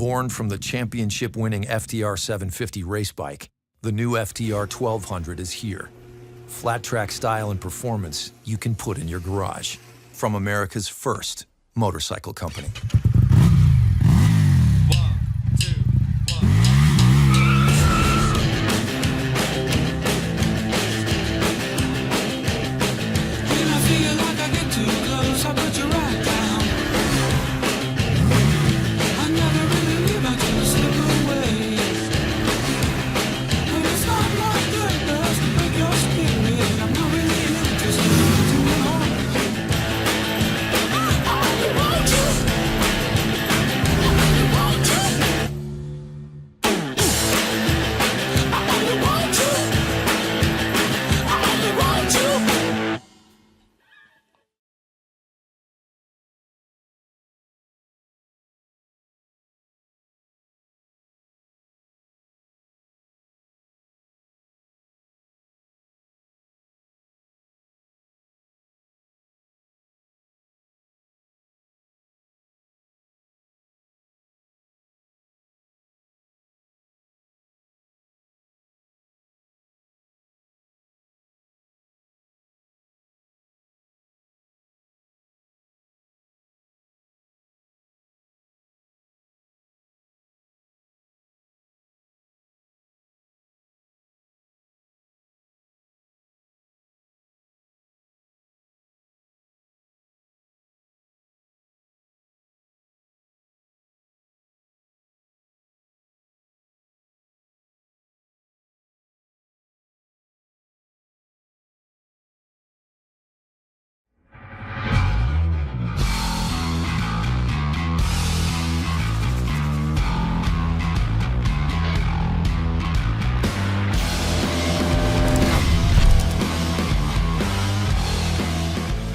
Born from the championship-winning FTR 750 race bike, the new FTR 1200 is here. Flat track style and performance you can put in your garage. From America's first motorcycle company.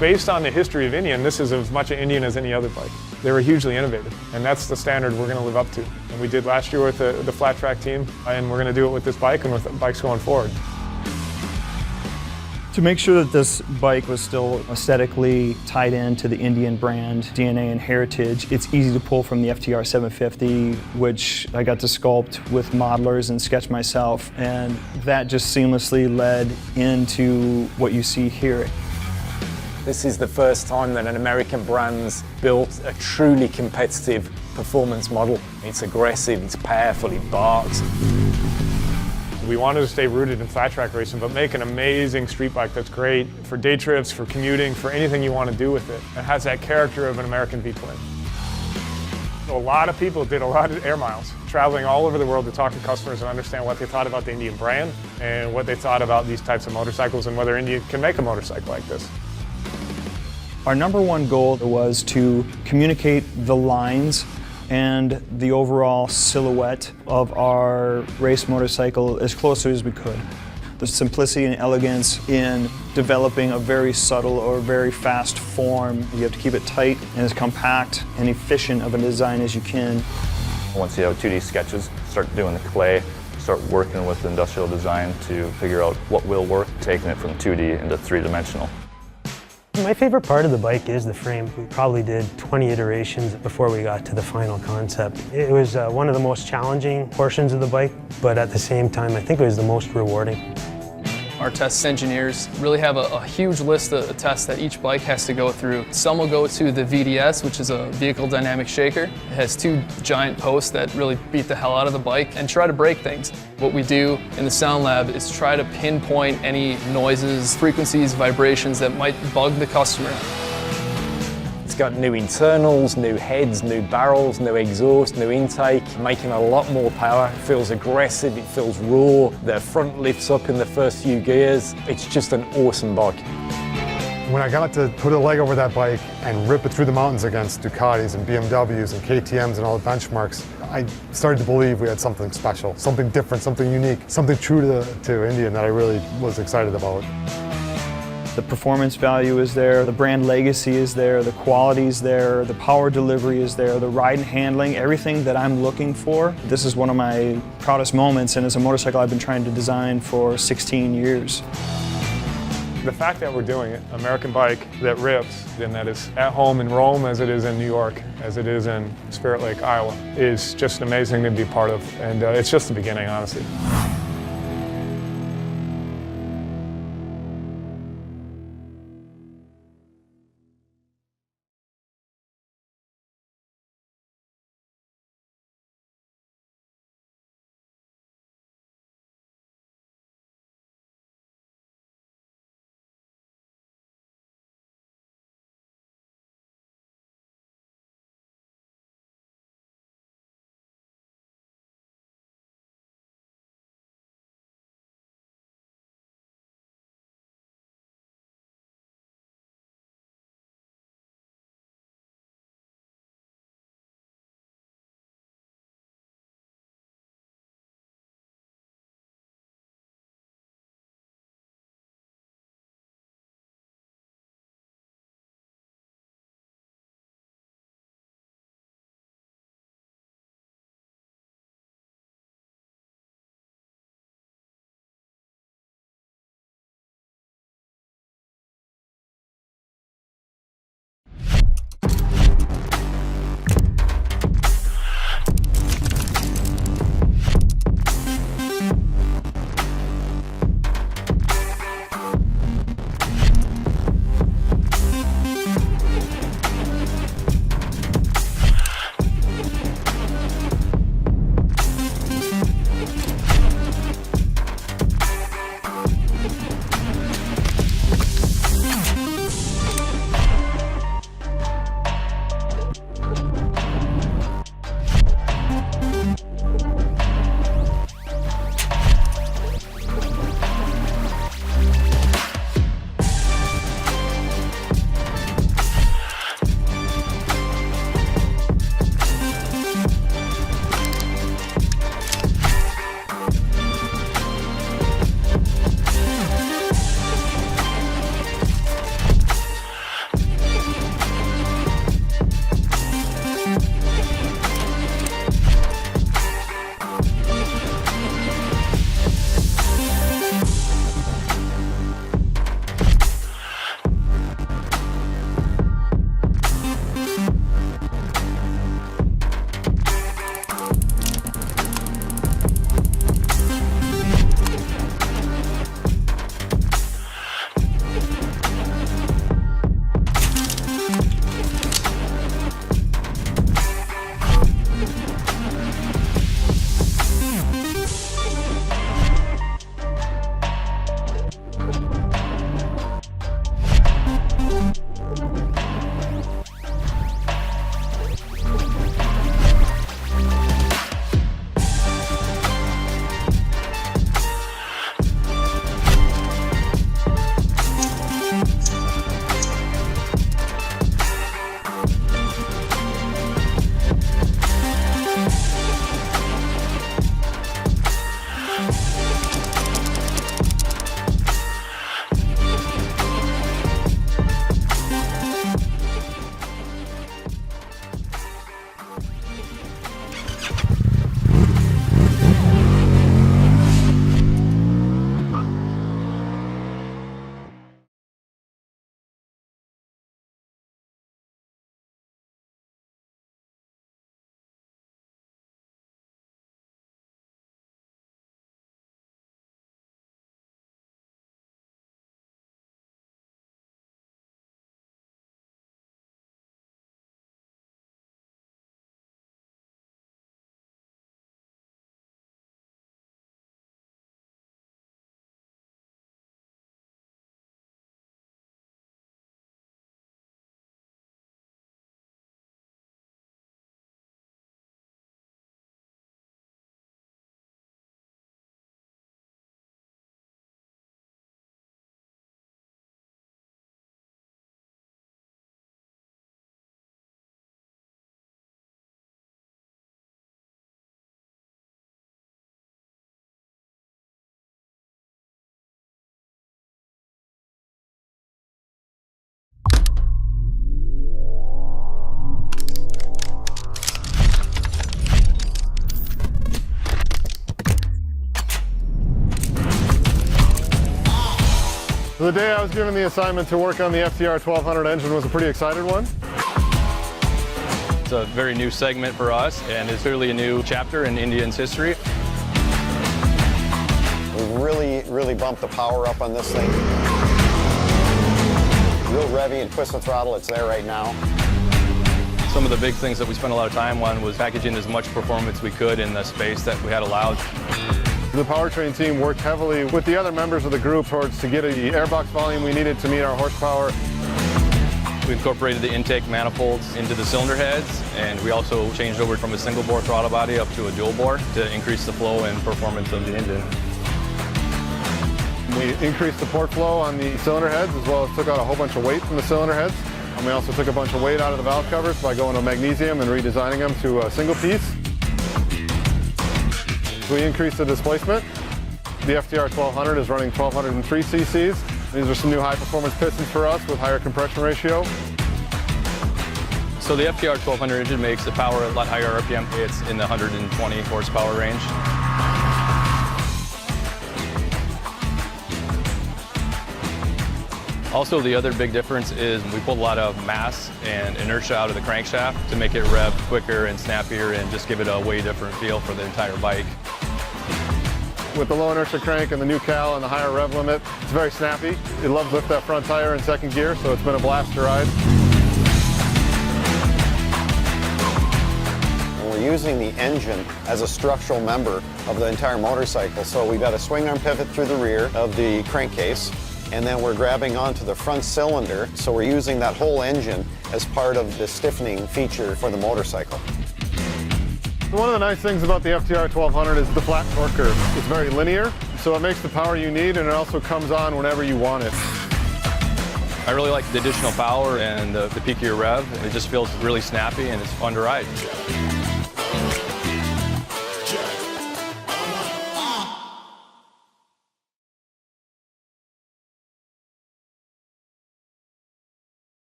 Based on the history of Indian, this is as much an Indian as any other bike. They were hugely innovative, and that's the standard we're going to live up to. And we did last year with the flat track team, and we're going to do it with this bike and with bikes going forward. To make sure that this bike was still aesthetically tied into the Indian brand DNA and heritage, it's easy to pull from the FTR 750, which I got to sculpt with modelers and sketch myself, and that just seamlessly led into what you see here. This is the first time that an American brand's built a truly competitive performance model. It's aggressive, it's powerful, it barks. We wanted to stay rooted in flat track racing, but make an amazing street bike that's great for day trips, for commuting, for anything you want to do with it. It has that character of an American V-twin. A lot of people did a lot of air miles, traveling all over the world to talk to customers and understand what they thought about the Indian brand and what they thought about these types of motorcycles and whether India can make a motorcycle like this. Our number one goal was to communicate the lines and the overall silhouette of our race motorcycle as closely as we could. The simplicity and elegance in developing a very subtle or very fast form. You have to keep it tight and as compact and efficient of a design as you can. Once you have 2D sketches, start doing the clay, start working with industrial design to figure out what will work, taking it from 2D into 3-dimensional. My favorite part of the bike is the frame. We probably did 20 iterations before we got to the final concept. It was one of the most challenging portions of the bike, but at the same time, I think it was the most rewarding. Our test engineers really have a huge list of tests that each bike has to go through. Some will go to the VDS, which is a vehicle dynamic shaker. It has 2 giant posts that really beat the hell out of the bike and try to break things. What we do in the Sound Lab is try to pinpoint any noises, frequencies, vibrations that might bug the customer. It's got new internals, new heads, new barrels, new exhaust, new intake, making a lot more power. It feels aggressive, it feels raw. The front lifts up in the first few gears. It's just an awesome bike. When I got to put a leg over that bike and rip it through the mountains against Ducatis and BMWs and KTMs and all the benchmarks, I started to believe we had something special, something different, something unique, something true to Indian that I really was excited about. The performance value is there, the brand legacy is there, the quality is there, the power delivery is there, the ride and handling, everything that I'm looking for. This is one of my proudest moments, and it's a motorcycle I've been trying to design for 16 years. The fact that we're doing it, American bike that rips, and that is at home in Rome as it is in New York, as it is in Spirit Lake, Iowa, is just amazing to be part of. And it's just the beginning, honestly. So the day I was given the assignment to work on the FTR 1200 engine was a pretty exciting one. It's a very new segment for us, and it's clearly a new chapter in Indian's history. We've really bumped the power up on this thing. Real revvy and twist the throttle, it's there right now. Some of the big things that we spent a lot of time on was packaging as much performance we could in the space that we had allowed. The powertrain team worked heavily with the other members of the group towards to get the airbox volume we needed to meet our horsepower. We incorporated the intake manifolds into the cylinder heads, and we also changed over from a single bore throttle body up to a dual bore to increase the flow and performance of the engine. We increased the port flow on the cylinder heads, as well as took out a whole bunch of weight from the cylinder heads. And we also took a bunch of weight out of the valve covers by going to magnesium and redesigning them to a single piece. We increased the displacement. The FTR 1200 is running 1203 cc's. These are some new high-performance pistons for us with higher compression ratio. So the FTR 1200 engine makes the power a lot higher RPM. It's in the 120 horsepower range. Also, the other big difference is we pulled a lot of mass and inertia out of the crankshaft to make it rev quicker and snappier and just give it a way different feel for the entire bike. With the low inertia crank and the new cal and the higher rev limit, it's very snappy. It loves to lift that front tire in second gear, so it's been a blast to ride. And we're using the engine as a structural member of the entire motorcycle. So we've got a swing arm pivot through the rear of the crankcase, and then we're grabbing onto the front cylinder, so we're using that whole engine as part of the stiffening feature for the motorcycle. One of the nice things about the FTR 1200 is the flat torque curve. It's very linear, so it makes the power you need, and it also comes on whenever you want it. I really like the additional power and the peakier rev. It just feels really snappy and it's fun to ride.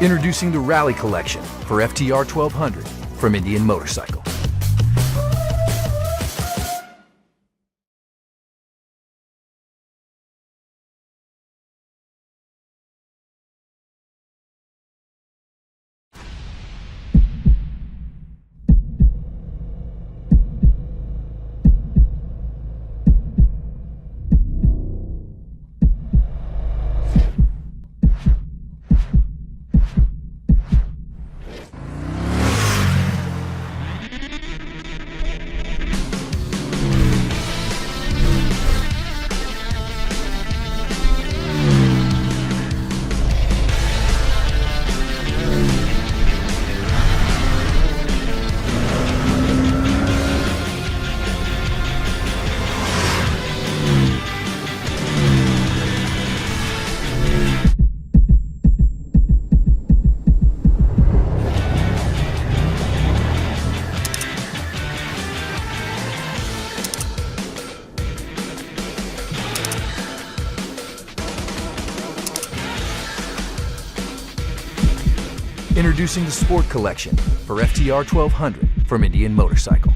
Introducing the Rally Collection for FTR 1200 from Indian Motorcycle. Introducing the Sport Collection for FTR 1200 from Indian Motorcycle.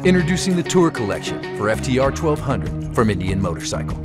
Introducing the Tour Collection for FTR 1200 from Indian Motorcycle.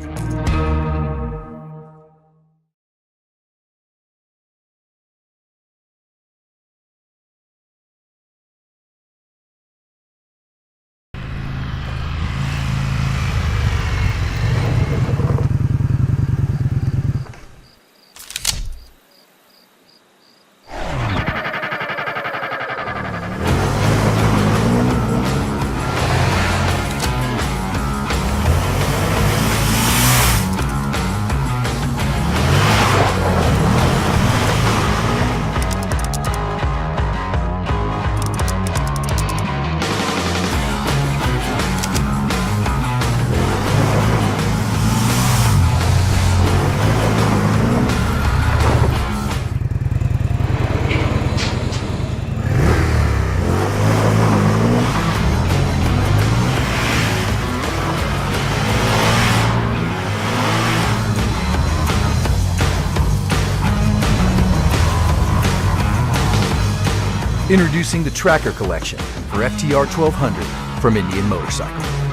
Introducing the Tracker Collection for FTR 1200 from Indian Motorcycle.